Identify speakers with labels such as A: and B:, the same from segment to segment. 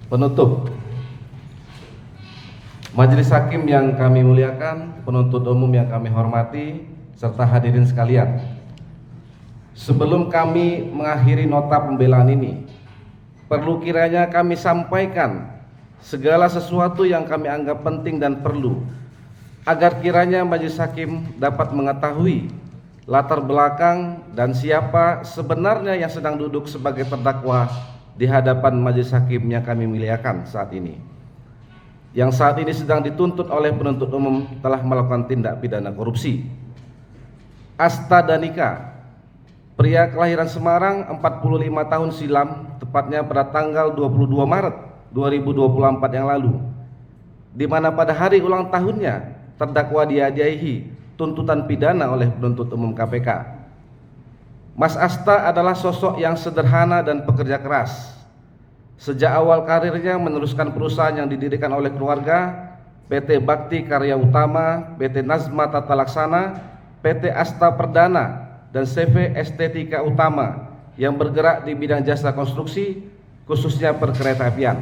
A: Penutup. Majelis Hakim yang kami muliakan, penuntut umum yang kami hormati, serta hadirin sekalian. Sebelum kami mengakhiri nota pembelaan ini, perlu kiranya kami sampaikan segala sesuatu yang kami anggap penting dan perlu, agar kiranya Majelis Hakim dapat mengetahui latar belakang dan siapa sebenarnya yang sedang duduk sebagai terdakwa di hadapan Majelis Hakim yang kami muliakan saat ini, yang saat ini sedang dituntut oleh penuntut umum telah melakukan tindak pidana korupsi. Asta Danika, pria kelahiran Semarang, 45 tahun silam, tepatnya pada tanggal 22 Maret 2024 yang lalu, di mana pada hari ulang tahunnya terdakwa dihadiahi tuntutan pidana oleh penuntut umum KPK. Mas Asta adalah sosok yang sederhana dan pekerja keras. Sejak awal karirnya meneruskan perusahaan yang didirikan oleh keluarga, PT Bakti Karya Utama, PT Nazma Tata Laksana, PT Asta Perdana, dan CV Estetika Utama yang bergerak di bidang jasa konstruksi, khususnya perkeretaapian.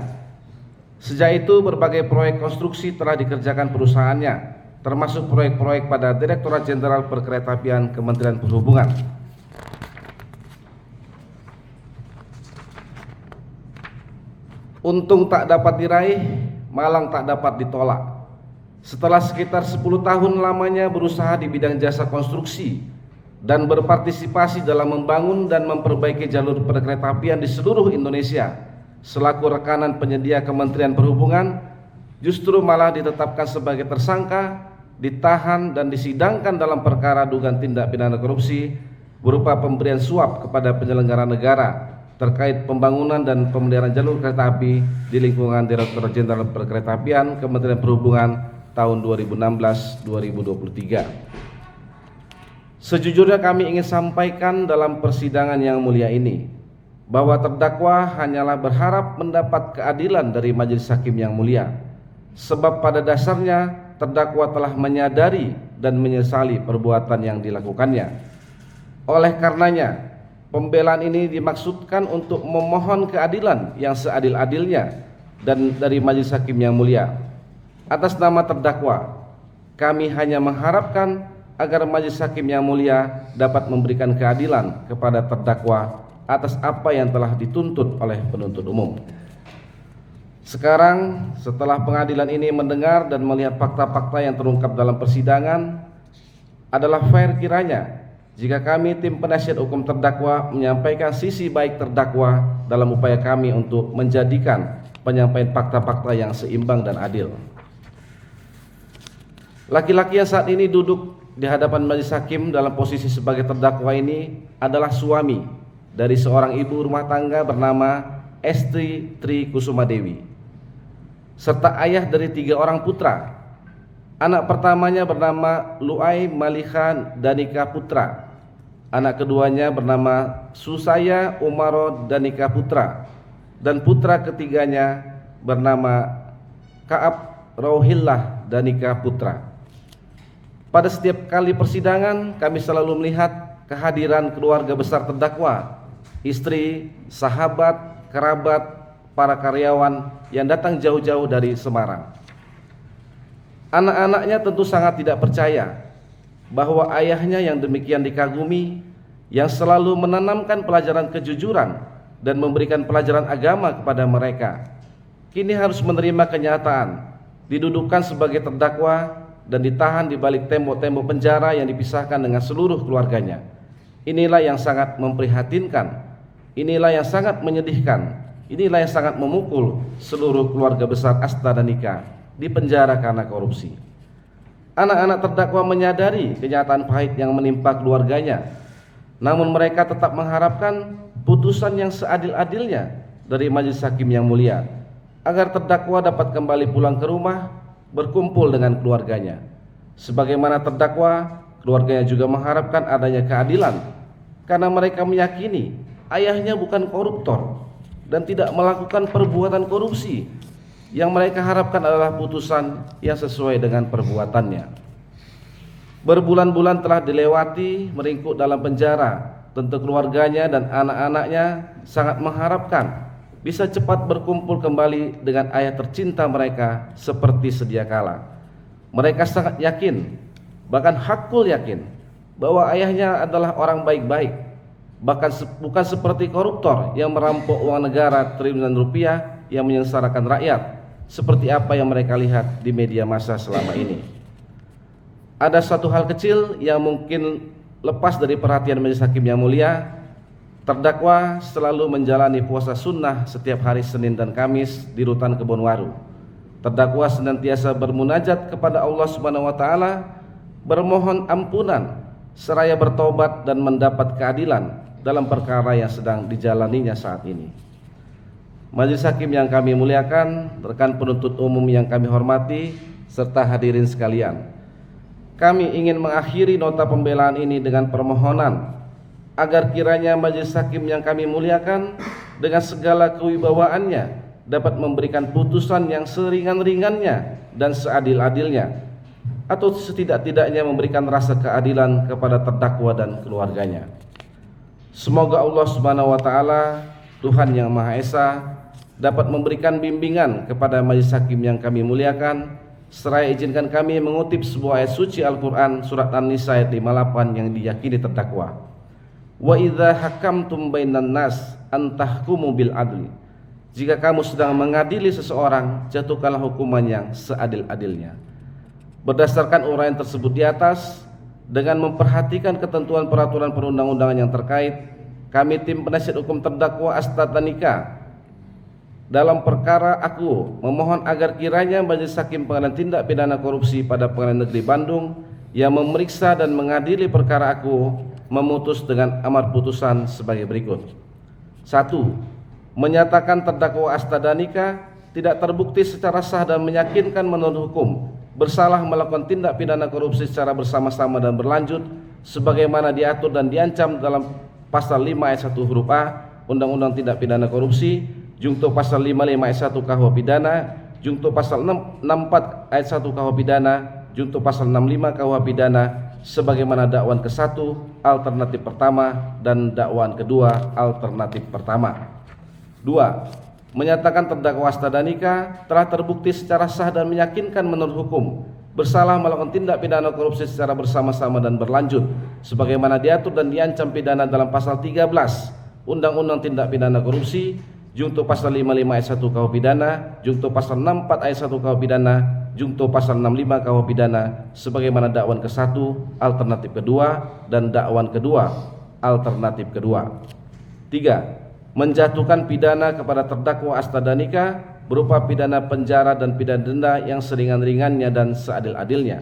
A: Sejak itu berbagai proyek konstruksi telah dikerjakan perusahaannya, termasuk proyek-proyek pada Direktorat Jenderal Perkeretaapian Kementerian Perhubungan. Untung tak dapat diraih, malang tak dapat ditolak. Setelah sekitar 10 tahun lamanya berusaha di bidang jasa konstruksi dan berpartisipasi dalam membangun dan memperbaiki jalur perkeretaapian di seluruh Indonesia selaku rekanan penyedia Kementerian Perhubungan, justru malah ditetapkan sebagai tersangka, ditahan dan disidangkan dalam perkara dugaan tindak pidana korupsi berupa pemberian suap kepada penyelenggara negara terkait pembangunan dan pemeliharaan jalur kereta api di lingkungan Direktorat Jenderal Perkeretaapian Kementerian Perhubungan tahun 2016-2023. Sejujurnya kami ingin sampaikan dalam persidangan yang mulia ini bahwa terdakwa hanyalah berharap mendapat keadilan dari Majelis Hakim yang mulia, sebab pada dasarnya terdakwa telah menyadari dan menyesali perbuatan yang dilakukannya. Oleh karenanya, pembelaan ini dimaksudkan untuk memohon keadilan yang seadil-adilnya dan dari Majelis Hakim yang mulia. Atas nama terdakwa, kami hanya mengharapkan agar Majelis Hakim yang mulia dapat memberikan keadilan kepada terdakwa atas apa yang telah dituntut oleh penuntut umum. Sekarang, setelah pengadilan ini mendengar dan melihat fakta-fakta yang terungkap dalam persidangan, adalah fair kiranya jika kami tim penasihat hukum terdakwa menyampaikan sisi baik terdakwa dalam upaya kami untuk menjadikan penyampaian fakta-fakta yang seimbang dan adil. Laki-laki yang saat ini duduk di hadapan Majelis Hakim dalam posisi sebagai terdakwa ini adalah suami dari seorang ibu rumah tangga bernama Esti Tri Kusuma Dewi, serta ayah dari 3 orang putra. Anak pertamanya bernama Luai Maliha Danika Putra, anak keduanya bernama Susaya Umaro Danika Putra, dan putra ketiganya bernama Kaab Rauhillah Danika Putra. Pada setiap kali persidangan kami selalu melihat kehadiran keluarga besar terdakwa, istri, sahabat, kerabat, para karyawan yang datang jauh-jauh dari Semarang. Anak-anaknya tentu sangat tidak percaya bahwa ayahnya yang demikian dikagumi, yang selalu menanamkan pelajaran kejujuran dan memberikan pelajaran agama kepada mereka, kini harus menerima kenyataan didudukkan sebagai terdakwa dan ditahan di balik tembok-tembok penjara yang dipisahkan dengan seluruh keluarganya. Inilah yang sangat memprihatinkan, inilah yang sangat menyedihkan, inilah yang sangat memukul seluruh keluarga besar Asta Danika di penjara karena korupsi. Anak-anak terdakwa menyadari kenyataan pahit yang menimpa keluarganya, namun mereka tetap mengharapkan putusan yang seadil-adilnya dari Majelis Hakim yang mulia, agar terdakwa dapat kembali pulang ke rumah berkumpul dengan keluarganya. Sebagaimana terdakwa, keluarganya juga mengharapkan adanya keadilan, karena mereka meyakini ayahnya bukan koruptor dan tidak melakukan perbuatan korupsi. Yang mereka harapkan adalah putusan yang sesuai dengan perbuatannya. Berbulan-bulan telah dilewati meringkuk dalam penjara. Tentu keluarganya dan anak-anaknya sangat mengharapkan bisa cepat berkumpul kembali dengan ayah tercinta mereka seperti sedia kala. Mereka sangat yakin, bahkan hakul yakin, bahwa ayahnya adalah orang baik-baik, bahkan bukan seperti koruptor yang merampok uang negara triliunan rupiah yang menyengsarakan rakyat, seperti apa yang mereka lihat di media massa selama ini. Ada satu hal kecil yang mungkin lepas dari perhatian Majelis Hakim yang mulia. Terdakwa selalu menjalani puasa sunnah setiap hari Senin dan Kamis di Rutan Kebonwaru. Terdakwa senantiasa bermunajat kepada Allah Subhanahu wa taala, bermohon ampunan seraya bertobat dan mendapat keadilan dalam perkara yang sedang dijalaninya saat ini. Majelis Hakim yang kami muliakan, rekan penuntut umum yang kami hormati, serta hadirin sekalian, kami ingin mengakhiri nota pembelaan ini dengan permohonan agar kiranya Majelis Hakim yang kami muliakan dengan segala kewibawaannya dapat memberikan putusan yang seringan-ringannya dan seadil-adilnya, atau setidak-tidaknya memberikan rasa keadilan kepada terdakwa dan keluarganya. Semoga Allah Subhanahu wa taala, Tuhan yang Maha Esa, dapat memberikan bimbingan kepada Majelis Hakim yang kami muliakan. Seraya izinkan kami mengutip sebuah ayat suci Al-Quran surat An-Nisa ayat 58 yang diyakini terdakwa. Wa idza hakamtum bainan nas an tahkumu bil adli. Jika kamu sedang mengadili seseorang, jatuhkanlah hukuman yang seadil-adilnya. Berdasarkan uraian tersebut di atas, dengan memperhatikan ketentuan peraturan perundang-undangan yang terkait, kami tim penasihat hukum terdakwa Astadanika dalam perkara aku memohon agar kiranya Majelis Hakim Pengadilan Tindak Pidana Korupsi pada Pengadilan Negeri Bandung yang memeriksa dan mengadili perkara aku memutus dengan amar putusan sebagai berikut. 1. Menyatakan terdakwa Astadanika tidak terbukti secara sah dan meyakinkan menurut hukum bersalah melakukan tindak pidana korupsi secara bersama-sama dan berlanjut sebagaimana diatur dan diancam dalam pasal 5 ayat 1 huruf A Undang-Undang Tindak Pidana Korupsi, jungto pasal 55 ayat 1 KUH pidana, jungto pasal 64 ayat 1 KUH pidana, jungto pasal 65 KUH pidana sebagaimana dakwaan ke-1 alternatif pertama dan dakwaan kedua alternatif pertama. 2. Menyatakan terdakwa Astadanika telah terbukti secara sah dan meyakinkan menurut hukum bersalah melakukan tindak pidana korupsi secara bersama-sama dan berlanjut sebagaimana diatur dan diancam pidana dalam pasal 13 Undang-Undang Tindak Pidana Korupsi, jungto pasal 55 ayat 1 KUH pidana, jungto pasal 64 ayat 1 KUH pidana, jungto pasal 65 KUH pidana sebagaimana dakwaan ke-1 alternatif kedua dan dakwaan kedua alternatif kedua. 3. Menjatuhkan pidana kepada terdakwa Astadanika berupa pidana penjara dan pidana denda yang seringan-ringannya dan seadil-adilnya.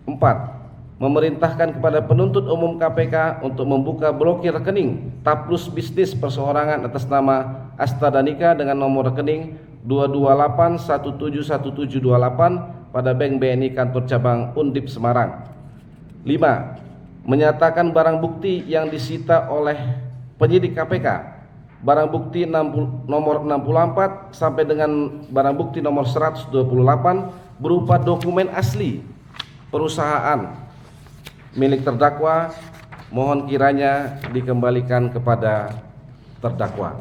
A: 4. Memerintahkan kepada penuntut umum KPK untuk membuka blokir rekening taplus bisnis perseorangan atas nama Astadanika dengan nomor rekening 228171728 pada Bank BNI Kantor Cabang Undip Semarang. 5. Menyatakan barang bukti yang disita oleh penyidik KPK, barang bukti nomor 64 sampai dengan barang bukti nomor 128 berupa dokumen asli perusahaan milik terdakwa, mohon kiranya dikembalikan kepada terdakwa.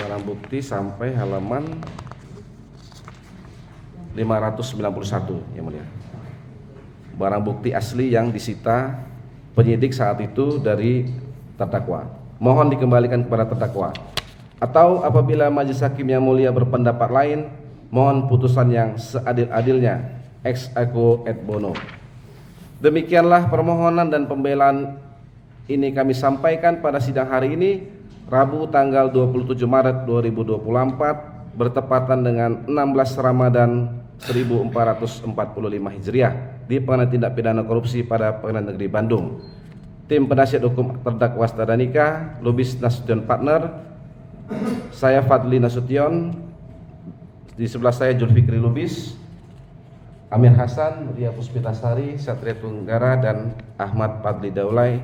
A: Barang bukti sampai halaman 591 yang mulia. Barang bukti asli yang disita penyidik saat itu dari terdakwa, mohon dikembalikan kepada terdakwa. Atau apabila Majelis Hakim yang mulia berpendapat lain, mohon putusan yang seadil-adilnya ex aequo et bono. Demikianlah permohonan dan pembelaan ini kami sampaikan pada sidang hari ini, Rabu tanggal 27 Maret 2024 bertepatan dengan 16 Ramadan 1445 Hijriah di Pengadilan Tindak Pidana Korupsi pada Pengadilan Negeri Bandung. Tim penasihat hukum terdakwa Astadanika, Lubis Nasution Partner, saya Fadli Nasution, di sebelah saya Julfikri Lubis, Amir Hasan, Ria Puspitasari, Satria Tunggara, dan Ahmad Fadli Daulay,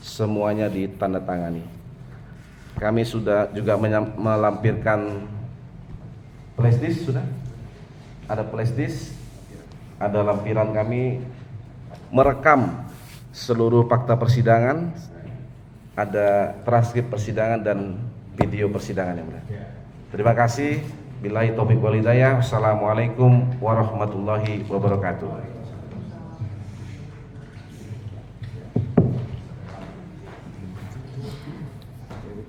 A: semuanya ditandatangani. Kami sudah juga melampirkan flashdisk, sudah ada flashdisk, ada lampiran kami merekam seluruh fakta persidangan, ada transkrip persidangan dan video persidangan yang mulia. Terima kasih. Billahi taufiq wal hidayah. Wassalamualaikum warahmatullahi wabarakatuh.